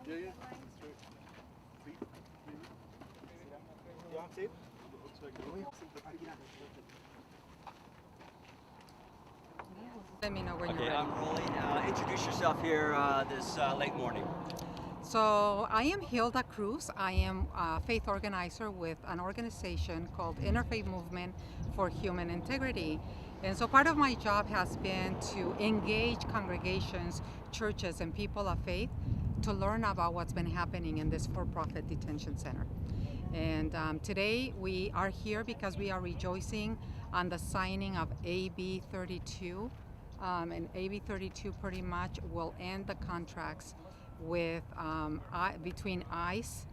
Yeah. You want to? Let me know when you're Okay, ready. I'm rolling. Introduce yourself here this late morning. So I am Hilda Cruz. I am a faith organizer with an organization called Interfaith Movement for Human Integrity. And so part of my job has been to engage congregations, churches, and people of faith to learn about what's been happening in this for-profit detention center. And today we are here because we are rejoicing on the signing of AB 32. And AB 32 pretty much will end the contracts with between ICE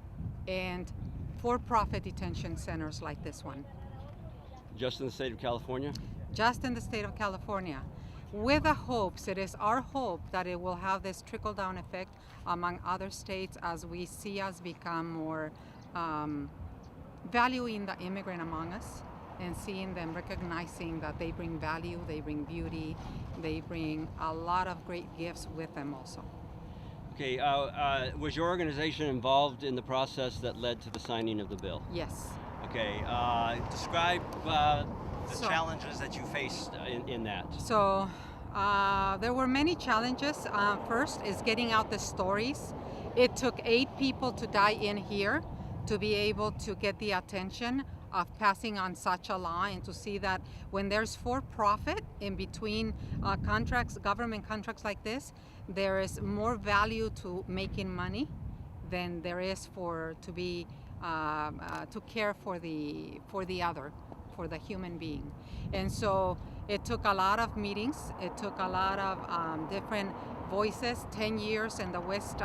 and for-profit detention centers like this one. Just in the state of California? Just in the state of California. With the hopes, it is our hope that it will have this trickle-down effect among other states as we see us become more valuing the immigrant among us and seeing them recognizing that they bring value, they bring beauty, they bring a lot of great gifts with them also. Okay, was your organization involved in the process that led to the signing of the bill? Yes. Okay, describe the challenges that you faced in that. So there were many challenges. First is getting out the stories. It took 8 people to die in here to be able to get the attention of passing on such a law, and to see that when there's for-profit in between contracts, government contracts like this, there is more value to making money than there is to care for the other, for the human being. And so it took a lot of meetings. It took a lot of different voices. 10 years in the West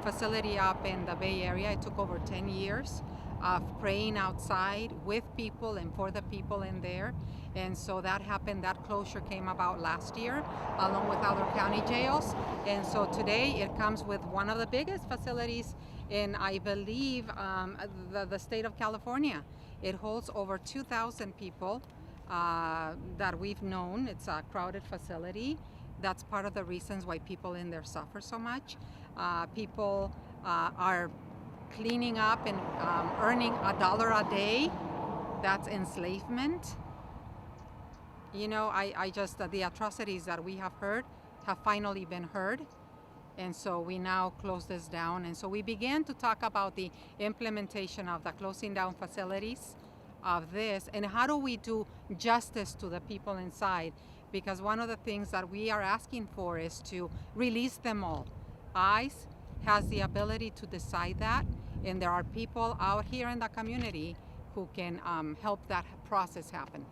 facility up in the Bay Area. It took over 10 years of praying outside with people and for the people in there. And so that happened, that closure came about last year along with other county jails. And so today it comes with one of the biggest facilities in, I believe, the state of California. It holds over 2,000 people that we've known. It's a crowded facility. That's part of the reasons why people in there suffer so much. People are cleaning up and earning $1 a day. That's enslavement. You know, I just, the atrocities that we have heard have finally been heard. And so we now close this down. And so we began to talk about the implementation of the closing down facilities of this, and how do we do justice to the people inside? Because one of the things that we are asking for is to release them all. ICE has the ability to decide that, and there are people out here in the community who can help that process happen.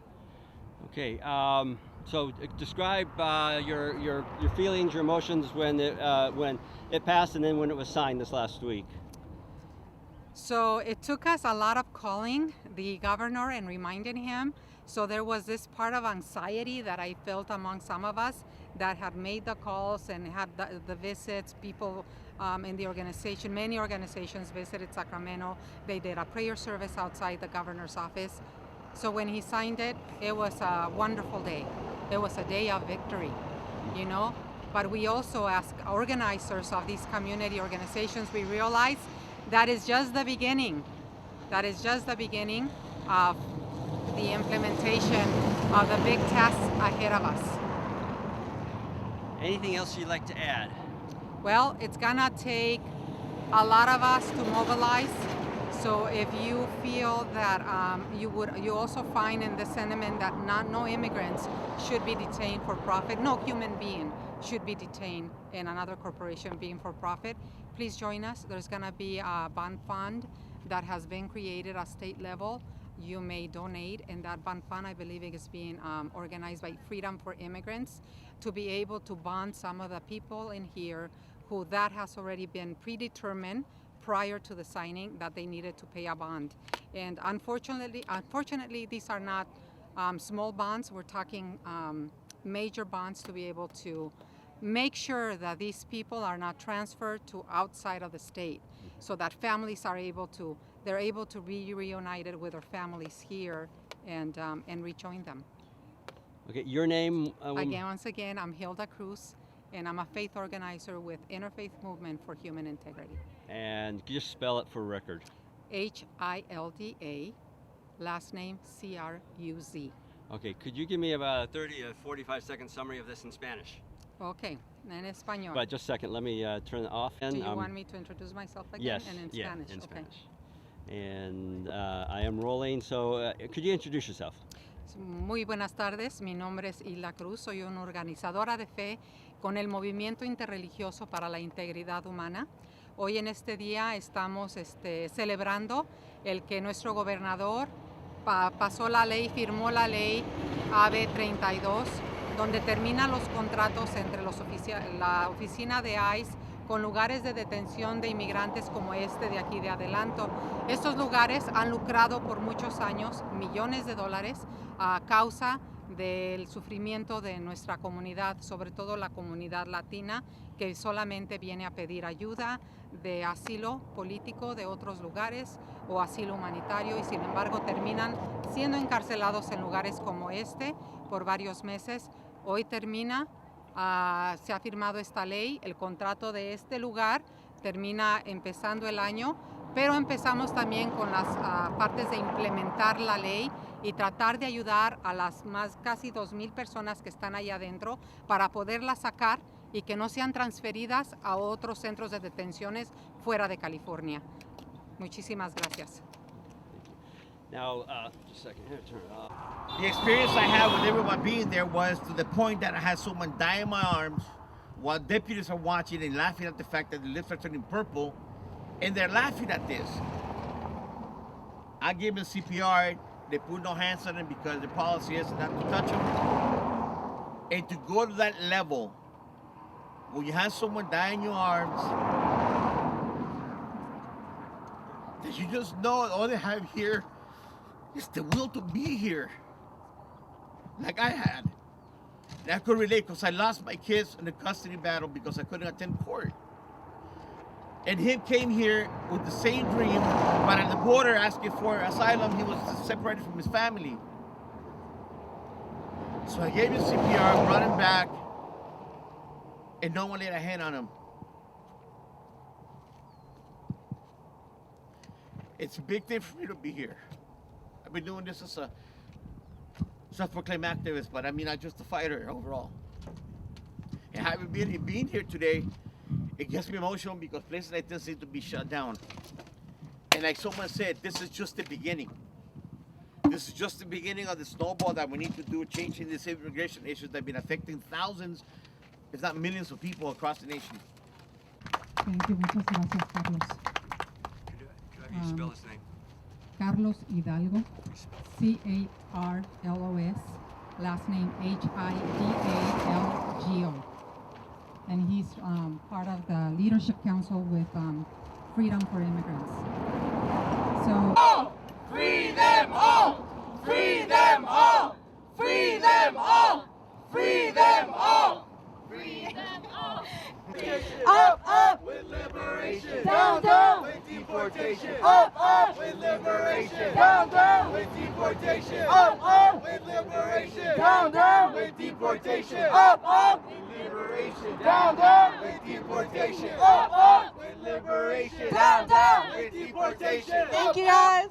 Okay, so describe your feelings, your emotions when it passed, and then when it was signed this last week. So it took us a lot of calling the governor and reminding him. So there was this part of anxiety that I felt among some of us that had made the calls and had the visits. People in the organization, many organizations visited Sacramento. They did a prayer service outside the governor's office. So when he signed it, it was a wonderful day. It was a day of victory, you know. But we also ask organizers of these community organizations, we realize that is just the beginning. That is just the beginning of the implementation of the big tasks ahead of us. Anything else you'd like to add? Well, it's gonna take a lot of us to mobilize. So if you feel that you also find in the sentiment that no immigrants should be detained for profit, no human being should be detained in another corporation being for profit, please join us. There's gonna be a bond fund that has been created at state level. You may donate, and that bond fund, I believe, is being organized by Freedom for Immigrants to be able to bond some of the people in here who that has already been predetermined prior to the signing that they needed to pay a bond. And unfortunately, these are not small bonds. We're talking major bonds to be able to make sure that these people are not transferred to outside of the state, so that families are able to, they're able to be reunited with their families here and rejoin them. Okay, your name? Again, once again, I'm Hilda Cruz, and I'm a faith organizer with Interfaith Movement for Human Integrity. And can you just spell it for record? Hilda, last name Cruz. Okay, could you give me about a 30 to 45 second summary of this in Spanish? Okay, en español. But just a second, let me turn it off. Do you want me to introduce myself again? Yes, And in yeah, Spanish? in Okay. Spanish. And I am rolling, so could you introduce yourself? Muy buenas tardes, mi nombre es Hilda Cruz, soy una organizadora de fe con el Movimiento Interreligioso para la Integridad Humana. Hoy en este día estamos celebrando el que nuestro gobernador pasó la ley, firmó la ley AB 32, donde terminan los contratos entre la oficina de ICE con lugares de detención de inmigrantes como este de aquí de Adelanto. Estos lugares han lucrado por muchos años millones de dólares a causa del sufrimiento de nuestra comunidad, sobre todo la comunidad latina, que solamente viene a pedir ayuda de asilo político de otros lugares o asilo humanitario, y sin embargo terminan siendo encarcelados en lugares como este por varios meses. Hoy termina, se ha firmado esta ley, el contrato de este lugar termina empezando el año, pero empezamos también con las partes de implementar la ley y tratar de ayudar a las casi 2,000 personas que están allá adentro para poderlas sacar y que no sean transferidas a otros centros de detenciones fuera de California. Muchísimas gracias. Now, just a second here, turn it off. The experience I had with everyone being there was to the point that I had someone die in my arms while deputies are watching and laughing at the fact that the lips are turning purple, and they're laughing at this. I gave them CPR. They put no hands on him because the policy is not to touch him. And to go to that level, when you have someone die in your arms, that you just know all they have here is the will to be here, like I had. And I could relate because I lost my kids in the custody battle because I couldn't attend court. And him came here with the same dream, but at the border asking for asylum, he was separated from his family. So I gave him CPR, brought him back, and no one laid a hand on him. It's a big thing for me to be here. I've been doing this as a self-proclaimed activist, but I mean, I'm just a fighter overall. And having been here today, it gets me emotional because places like this need to be shut down. And like someone said, this is just the beginning. This is just the beginning of the snowball that we need to do, changing these immigration issues that have been affecting thousands, if not millions of people across the nation. Thank you. Muchas gracias, Carlos. Could I have you spell his name? Carlos Hidalgo, Carlos, last name Hidalgo. And he's part of the Leadership Council with Freedom for Immigrants. So, Free them all! Free them all! Free them all! Free them all! Free them all! Up, up! With liberation! Down, down! With deportation! Up, up! With liberation! Down, down! With deportation! Up, up! With liberation! Down, down! With deportation! Up, up! With liberation! Down, down! With deportation! Up, up! With liberation! Down, down! With deportation! Thank you, guys.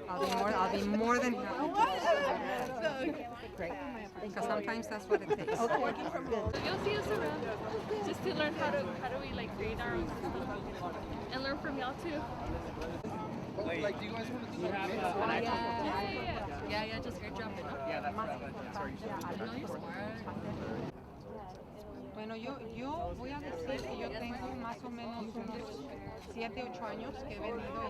I'll be more than happy. Because sometimes that's what it takes. Okay. You'll see us around just to learn how do we like create our own system and learn from y'all too. Like, do you guys want to do an Yeah, just airdrop it. Yeah, that's right. I know you're smart. Bueno, yo voy a decir que yo tengo más o menos unos 7, 8 años que he venido